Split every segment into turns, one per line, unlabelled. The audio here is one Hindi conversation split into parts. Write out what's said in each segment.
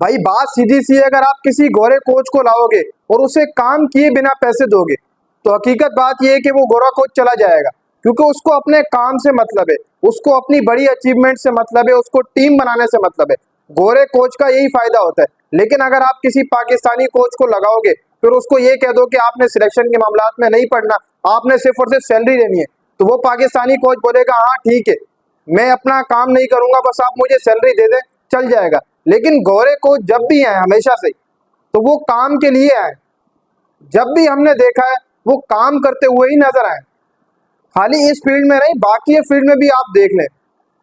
भाई बात सीधी सी है, अगर आप किसी गोरे कोच को लाओगे और उसे काम किए बिना पैसे दोगे तो हकीकत बात यह है कि वो गोरा कोच चला जाएगा, क्योंकि उसको अपने काम से मतलब है, उसको अपनी बड़ी अचीवमेंट से मतलब है, उसको टीम बनाने से मतलब है। गोरे कोच का यही फायदा होता है। लेकिन अगर आप किसी पाकिस्तानी कोच को लगाओगे फिर उसको ये कह दो कि आपने सिलेक्शन के मामलात में नहीं पढ़ना, आपने सिर्फ और सिर्फ सैलरी लेनी है, तो वो पाकिस्तानी कोच बोलेगा हाँ ठीक है, मैं अपना काम नहीं करूंगा, बस आप मुझे सैलरी दे दें, चल जाएगा। लेकिन गोरे कोच जब भी आए हमेशा से तो वो काम के लिए आए, जब भी हमने देखा है वो काम करते हुए ही नजर आए। खाली इस फील्ड में नहीं, बाकी ये फील्ड में भी आप देख लें,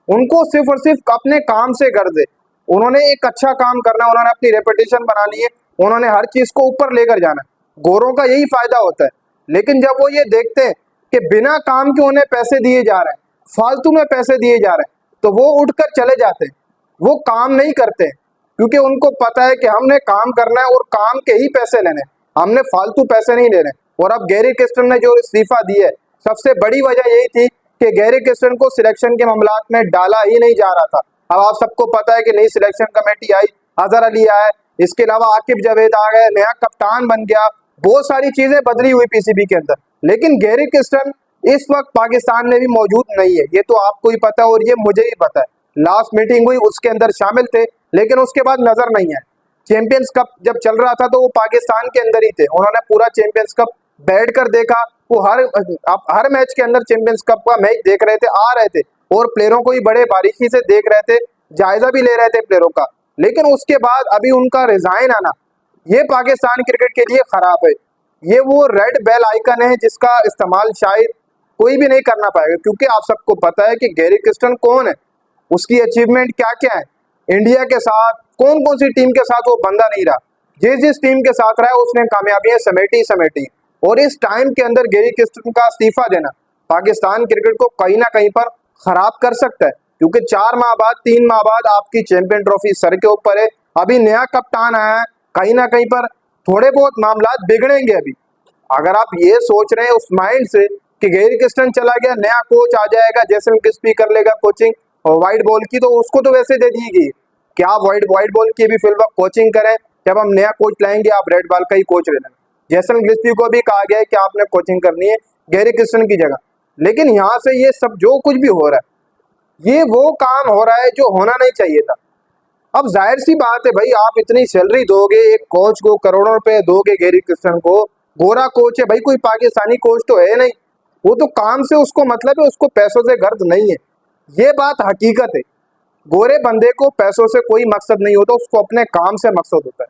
उनको सिर्फ और सिर्फ अपने काम से गर्ज है। उन्होंने एक अच्छा काम करना, उन्होंने अपनी रेपुटेशन बनानी है, उन्होंने हर चीज को ऊपर लेकर जाना है। गोरों का यही फायदा होता है। लेकिन जब वो ये देखते हैं कि बिना काम के उन्हें पैसे दिए जा रहे हैं, फालतू में पैसे दिए जा रहे हैं, तो वो उठकर चले जाते हैं, वो काम नहीं करते हैं, क्योंकि उनको पता है कि हमने काम करना है और काम के ही पैसे लेने हैं, हमने फालतू पैसे नहीं लेने। और अब गैरी क्रिस्टन ने जो इस्तीफा दिया है, सबसे बड़ी वजह यही थी कि गैरी क्रिस्टन को सिलेक्शन के मामलात में डाला ही नहीं जा रहा था। अब आप सबको पता है कि नई सिलेक्शन कमेटी आई, अजहर अली आया, इसके अलावा आकिब जावेद आ गए, नया कप्तान बन गया, बहुत सारी चीजें बदली हुई पीसीबी के अंदर। लेकिन गैरी क्रिस्टन इस वक्त पाकिस्तान में भी मौजूद नहीं है, ये तो आपको ही पता है और ये मुझे ही पता है। लास्ट मीटिंग हुई उसके अंदर शामिल थे, लेकिन उसके बाद नजर नहीं है। चैंपियंस कप जब चल रहा था तो वो पाकिस्तान के अंदर ही थे, उन्होंने पूरा चैंपियंस कप बैठ कर देखा, वो हर मैच के अंदर चैंपियंस कप का मैच देख रहे थे, आ रहे थे और प्लेयरों को भी बड़े बारीकी से देख रहे थे, जायजा भी ले रहे थे प्लेयरों का। लेकिन उसके बाद अभी उनका रिजाइन आना, ये पाकिस्तान क्रिकेट के लिए खराब है। ये वो रेड बेल आइकन है जिसका इस्तेमाल शायद कोई भी नहीं करना पाएगा, क्योंकि आप सबको पता है कि गैरी क्रिस्टन कौन है, उसकी अचीवमेंट क्या क्या है, इंडिया के साथ कौन कौन सी टीम के साथ वो बंदा नहीं रहा, जिस जिस टीम के साथ रहा है उसने कामयाबियां समेटी समेटी। और इस टाइम के अंदर गैरी क्रिस्टन का इस्तीफा देना पाकिस्तान क्रिकेट को कहीं ना कहीं पर खराब कर सकता है, क्योंकि 4 माह बाद 3 माह बाद आपकी चैंपियन ट्रॉफी सर के ऊपर है, अभी नया कप्तान आया है, कहीं ना कहीं पर थोड़े बहुत मामलात बिगड़ेंगे। अभी अगर आप ये सोच रहे हैं उस माइंड से कि गैरी क्रिस्टन चला गया, नया कोच आ जाएगा, जैसन क्रिस्पी कर लेगा कोचिंग और वाइट बॉल की, तो उसको तो वैसे दे दी गई कि आप वाइट बॉल की भी फिलहाल कोचिंग करें, जब हम नया कोच लाएंगे आप रेड बॉल का ही कोच ले लेना। जैसन क्रिस्पी को भी कहा गया है कि आपने कोचिंग करनी है गैरी क्रिस्टन की जगह। लेकिन यहाँ से ये सब जो कुछ भी हो रहा है, ये वो काम हो रहा है जो होना नहीं चाहिए था। अब जाहिर सी बात है भाई, आप इतनी सैलरी दोगे एक कोच को, करोड़ों रुपए दोगे गैरी क्रिस्टन को, गोरा कोच है भाई, कोई पाकिस्तानी कोच तो है नहीं, वो तो काम से उसको मतलब है, उसको पैसों से गर्द नहीं है, ये बात हकीकत है। गोरे बंदे को पैसों से कोई मकसद नहीं होता, उसको अपने काम से मकसद होता है,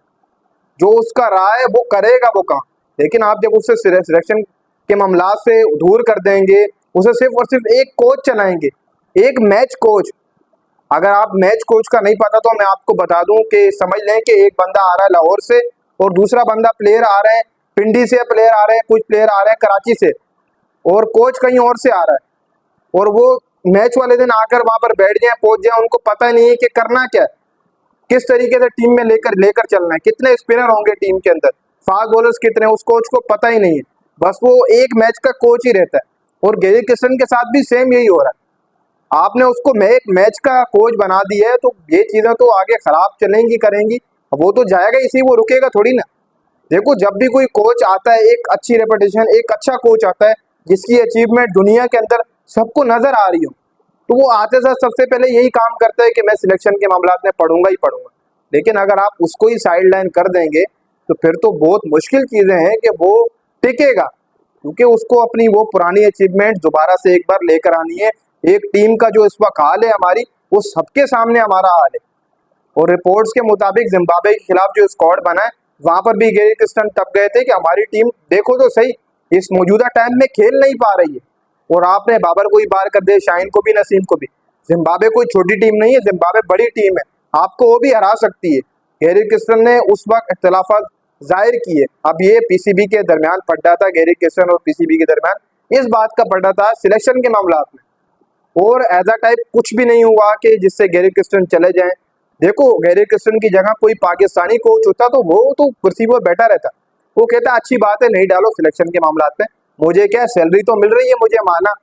जो उसका रहा है वो करेगा वो काम। लेकिन आप जब उससे सिलेक्शन के मामला से दूर कर देंगे, उसे सिर्फ और सिर्फ एक कोच चलाएंगे, एक मैच कोच। अगर आप मैच कोच का नहीं पता तो मैं आपको बता दूं कि समझ लें कि एक बंदा आ रहा है लाहौर से और दूसरा बंदा प्लेयर आ रहे हैं पिंडी से, प्लेयर आ रहे हैं, कुछ प्लेयर आ रहे हैं कराची से, और कोच कहीं और से आ रहा है, और वो मैच वाले दिन आकर वहां पर बैठ जाए, पहुंच जाए, उनको पता नहीं है कि करना क्या है, किस तरीके से टीम में लेकर लेकर चलना है, कितने स्पिनर होंगे टीम के अंदर, फास्ट बॉलर्स कितने, उस कोच को पता ही नहीं है, बस वो एक मैच का कोच ही रहता है। और गैरी क्रिस्टन के साथ भी सेम यही हो रहा है, आपने उसको एक मैच का कोच बना दिया है, तो ये चीजें तो आगे खराब चलेंगी करेंगी, वो तो जाएगा इसी, वो रुकेगा थोड़ी ना। देखो जब भी कोई कोच आता है, एक अच्छी रेपुटेशन, एक अच्छा कोच आता है जिसकी अचीवमेंट दुनिया के अंदर सबको नजर आ रही हो, तो वो आते साथ सबसे पहले यही काम करता है कि मैं सिलेक्शन के मामला में पढ़ूंगा ही पढ़ूंगा। लेकिन अगर आप उसको ही साइड लाइन कर देंगे तो फिर तो बहुत मुश्किल चीजें हैं कि वो टिकेगा, क्योंकि उसको अपनी वो पुरानी अचीवमेंट दोबारा से एक बार लेकर आनी है। एक टीम का जो इस वक्त हाल है हमारी, वो सबके सामने हमारा हाल है। और रिपोर्ट्स के मुताबिक जिम्बाब्वे के खिलाफ जो स्क्वाड बना है, वहां पर भी गैरी क्रिस्टन तब गए थे कि हमारी टीम देखो तो सही इस मौजूदा टाइम में खेल नहीं पा रही है। और आपने बाबर को ही बाहर कर दिया, शाहीन को भी, नसीम को भी। जिम्बाब्वे कोई छोटी टीम नहीं है, जिम्बाब्वे बड़ी टीम है, आपको वो भी हरा सकती है। गैरी क्रिस्टन ने उस वक्त इख्तलाफात जाहिर किए। अब ये पीसीबी के दरमियान पड्डा था, गैरी क्रिस्टन और पीसीबी के दरमियान इस बात का पड्डा था सिलेक्शन के मामला में, और एज अ टाइप कुछ भी नहीं हुआ कि जिससे गैरी क्रिस्टन चले जाएं। देखो गैरी क्रिस्टन की जगह कोई पाकिस्तानी कोच होता तो वो तो कुर्सी पर बैठा रहता, वो कहता अच्छी बात है नहीं डालो सिलेक्शन के मामला में, मुझे क्या सैलरी तो मिल रही है, मुझे माना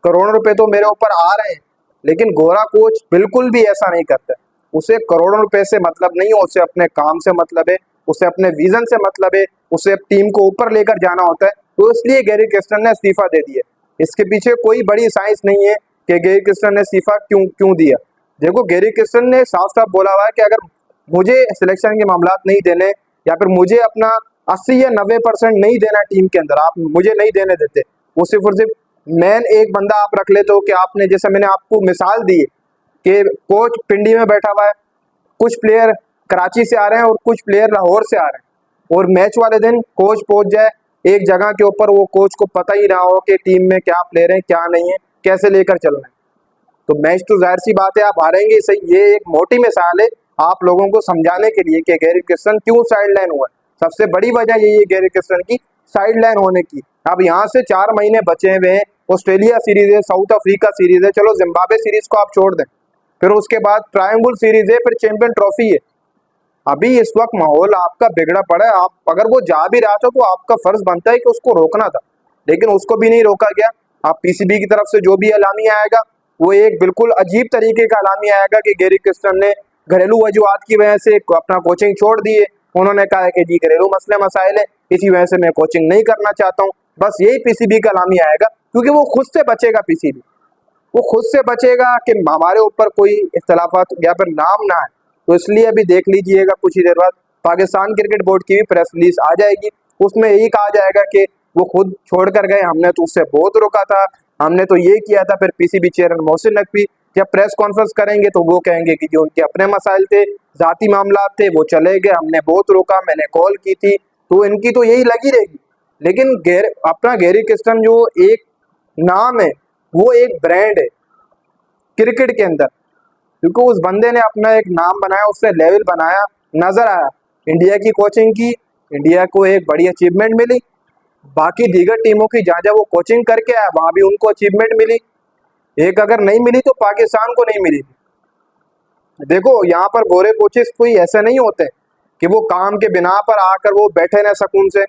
करोड़ों रुपए तो मेरे ऊपर आ रहे हैं। लेकिन गोरा कोच बिल्कुल भी ऐसा नहीं करता, उसे करोड़ों रुपए से मतलब नहीं है, उसे अपने काम से मतलब है, उसे अपने विजन से मतलब है, उसे टीम को ऊपर लेकर जाना होता है। तो इसलिए गैरी क्रिस्टन ने इस्तीफा दे दिया। इसके पीछे कोई बड़ी साइंस नहीं है कि गैरी क्रिस्टन ने इस्तीफा क्यों क्यों दिया। देखो, गैरी क्रिस्टन ने साफ साफ बोला हुआ है कि अगर मुझे सिलेक्शन के मामलात नहीं देने या फिर मुझे अपना 80 या 90% नहीं देना टीम के अंदर, आप मुझे नहीं देने देते, वो सिर्फ और सिर्फ मैन एक बंदा आप रख लेते हो कि आपने, जैसे मैंने आपको मिसाल दी कि कोच पिंडी में बैठा हुआ है, कुछ प्लेयर कराची से आ रहे हैं और कुछ प्लेयर लाहौर से आ रहे हैं, और मैच वाले दिन कोच पहुंच जाए एक जगह के ऊपर, वो कोच को पता ही ना हो कि टीम में क्या प्लेयर हैं क्या नहीं है, कैसे लेकर चलना है। तो मैच तो जाहिर सी बात है आप हारेंगे सही। ये एक मोटी मिसाल है आप लोगों को समझाने के लिए कि गैरी क्रिस्टन क्यों साइडलाइन हुआ। सबसे बड़ी वजह यही है गैरी क्रिस्टन की साइडलाइन होने की। अब यहाँ से 4 महीने बचे हुए हैं, ऑस्ट्रेलिया सीरीज है, साउथ अफ्रीका सीरीज है, चलो जिम्बाब्वे सीरीज को आप छोड़ दें, फिर उसके बाद ट्रायंगल सीरीज है, फिर चैंपियन ट्रॉफी है। अभी इस वक्त माहौल आपका बिगड़ा पड़ा है। आप अगर वो जा भी रहा था तो आपका फर्ज बनता है कि उसको रोकना था, लेकिन उसको भी नहीं रोका गया। आप पीसीबी की तरफ से जो भी एलामिया आएगा वो एक बिल्कुल अजीब तरीके का एलामिया आएगा कि गैरी क्रिस्टन ने घरेलू वजूहत की वजह से अपना कोचिंग छोड़ दिए। उन्होंने कहा है कि जी घरेलू मसले मसाइल है, इसी वजह से मैं कोचिंग नहीं करना चाहता हूँ। बस यही पीसीबी का एलामिया आएगा, क्योंकि वो खुद से बचेगा। पीसीबी वो खुद से बचेगा कि हमारे ऊपर कोई इख्तलाफात या फिर नाम ना है। तो इसलिए अभी देख लीजिएगा, कुछ ही देर बाद पाकिस्तान क्रिकेट बोर्ड की भी प्रेस रिलीज आ जाएगी। उसमें यही कहा जाएगा कि वो खुद छोड़ कर गए, हमने तो उससे बहुत रोका था, हमने तो ये किया था। फिर पीसीबी चेयरमैन मोहसिन नकवी जब प्रेस कॉन्फ्रेंस करेंगे तो वो कहेंगे कि जो उनके अपने मसाइल थे, जाती मामला थे, वो चले गए, हमने बहुत रोका, मैंने कॉल की थी। तो इनकी तो यही लगी रहेगी। लेकिन अपना गैरी क्रिस्टन जो एक नाम है, वो एक ब्रांड है क्रिकेट के अंदर, क्योंकि उस बंदे ने अपना एक नाम बनाया, उससे लेवल बनाया, नजर आया इंडिया की कोचिंग की, इंडिया को एक बड़ी अचीवमेंट मिली। बाकी दीगर टीमों की जहाँ जहाँ वो कोचिंग करके आया वहां भी उनको अचीवमेंट मिली। एक अगर नहीं मिली तो पाकिस्तान को नहीं मिली। देखो, यहाँ पर गोरे कोचेस कोई ऐसे नहीं होते कि वो काम के बिना पर आकर वो बैठे रहे सुकून से,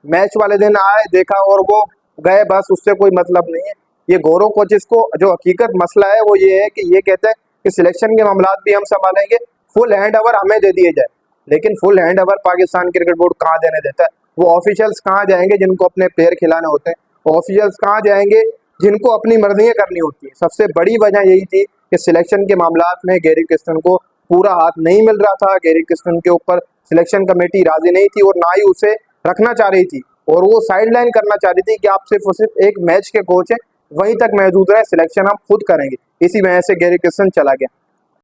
मैच वाले दिन आए देखा और वो गए, बस उससे कोई मतलब नहीं है। ये गोरो कोचेस को जो हकीकत मसला है वो ये है कि ये कहते हैं कि सिलेक्शन के मामलात भी हम संभालेंगे, फुल हैंड ओवर हमें दे दिए जाए। लेकिन full hand over Pakistan cricket board कहाँ देने देता है? वो ऑफिशियल्स कहाँ जाएंगे जिनको अपने प्लेयर खिलाने होते हैं? ऑफिशियल्स कहाँ जाएंगे जिनको अपनी मर्जियाँ करनी होती है? सबसे बड़ी वजह यही थी कि सिलेक्शन के मामलात में गैरी क्रिस्टन को पूरा हाथ नहीं मिल रहा था। गैरी क्रिस्टन के ऊपर सिलेक्शन कमेटी राजी नहीं थी और ना ही उसे रखना चाह रही थी, और वो साइडलाइन करना चाह रही थी कि आप सिर्फ और सिर्फ एक मैच के कोच हैं, वहीं तक महदूद रहे, सिलेक्शन हम खुद करेंगे। इसी वजह से गैरी क्रिस्टन चला गया।